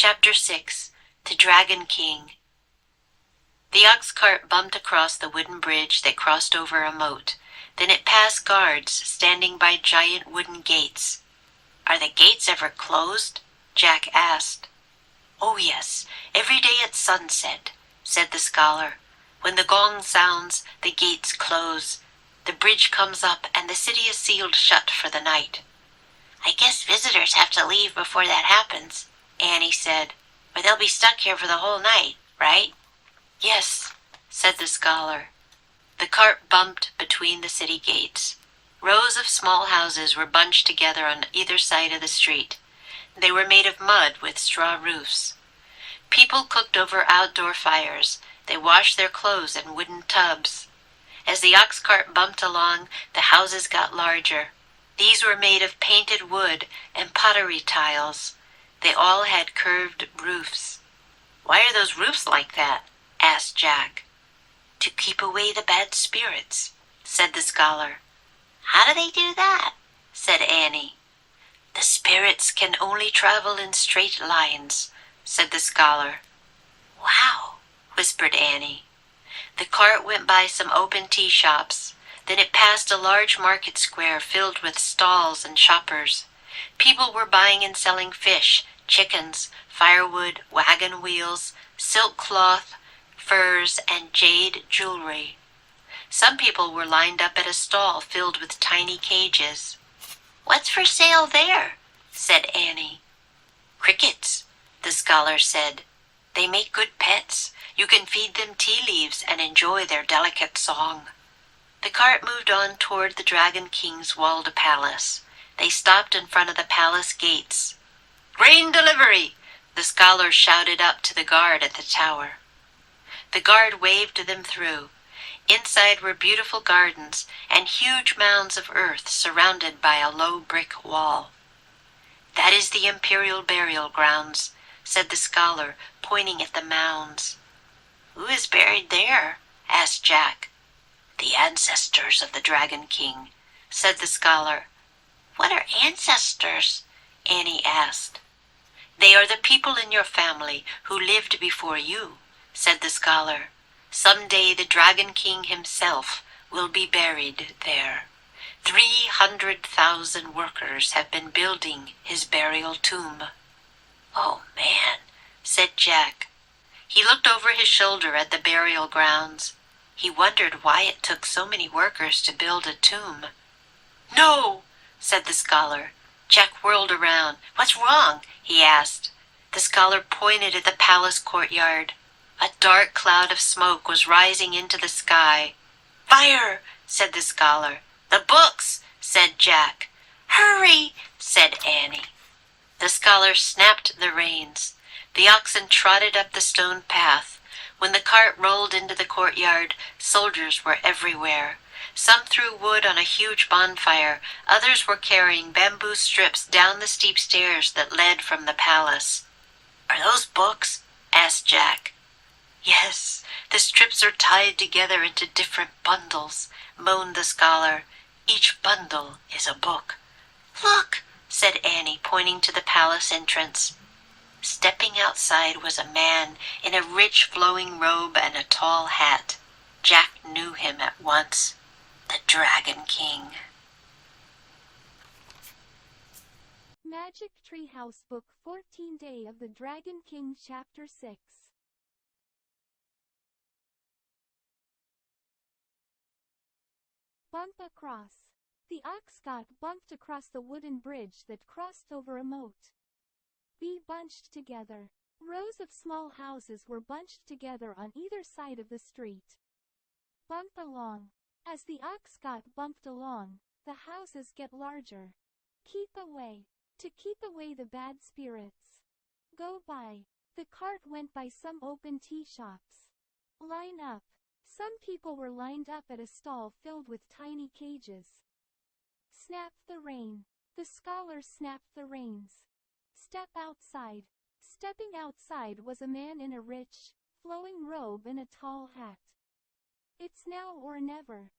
Chapter 6. The Dragon King. The ox cart bumped across the wooden bridge that crossed over a moat. Then it passed guards standing by giant wooden gates. "Are the gates ever closed?" Jack asked. "Oh yes, every day at sunset," said the scholar. "When the gong sounds, the gates close. The bridge comes up and the city is sealed shut for the night." "I guess visitors have to leave before that happens," Annie said. "Or they'll be stuck here for the whole night, right?" "Yes," said the scholar. The cart bumped between the city gates. Rows of small houses were bunched together on either side of the street. They were made of mud with straw roofs. People cooked over outdoor fires. They washed their clothes in wooden tubs. As the ox cart bumped along, the houses got larger. These were made of painted wood and pottery tiles. They all had curved roofs. "Why are those roofs like that?" asked Jack. "To keep away the bad spirits," said the scholar. "How do they do that?" said Annie. "The spirits can only travel in straight lines," said the scholar. "Wow," whispered Annie. The cart went by some open tea shops. Then it passed a large market square filled with stalls and shoppers. People were buying and selling fish, chickens, firewood, wagon wheels, silk cloth, furs, and jade jewelry. Some people were lined up at a stall filled with tiny cages. "What's for sale there?" said Annie. "Crickets," the scholar said. "They make good pets. You can feed them tea leaves and enjoy their delicate song." The cart moved on toward the Dragon King's walled palace. They stopped in front of the palace gates. "Grain delivery!" the scholar shouted up to the guard at the tower. The guard waved them through. Inside were beautiful gardens and huge mounds of earth surrounded by a low brick wall. "That is the imperial burial grounds," said the scholar, pointing at the mounds. "Who is buried there?" asked Jack. "The ancestors of the Dragon King," said the scholar. "What are ancestors?" Annie asked. "They are the people in your family who lived before you," said the scholar. "Some day the Dragon King himself will be buried there. 300,000 workers have been building his burial tomb." "Oh, man," said Jack. He looked over his shoulder at the burial grounds. He wondered why it took so many workers to build a tomb. "No," said the scholar. Jack whirled around. "What's wrong?" he asked. The scholar pointed at the palace courtyard. A dark cloud of smoke was rising into the sky. "Fire!" said the scholar. "The books!" said Jack. "Hurry!" said Annie. The scholar snapped the reins. The oxen trotted up the stone path. When the cart rolled into the courtyard, soldiers were everywhere. Some threw wood on a huge bonfire. Others were carrying bamboo strips down the steep stairs that led from the palace. "Are those books?" asked Jack. "Yes, the strips are tied together into different bundles," moaned the scholar. "Each bundle is a book." "Look," said Annie, pointing to the palace entrance. Stepping outside was a man in a rich flowing robe and a tall hat. Jack knew him at once. The Dragon King. 매직트리하우스 Book 14 Day of the Dragon King Chapter 6. Bump across. The ox got bumped across the wooden bridge that crossed over a moat. Be bunched together. Rows of small houses were bunched together on either side of the street. Bump along. As the ox got bumped along, the houses get larger. Keep away. To keep away the bad spirits. Go by. The cart went by some open tea shops. Line up. Some people were lined up at a stall filled with tiny cages. Snap the rein. The scholar snapped the reins. Step outside. Stepping outside was a man in a rich, flowing robe and a tall hat. It's now or never.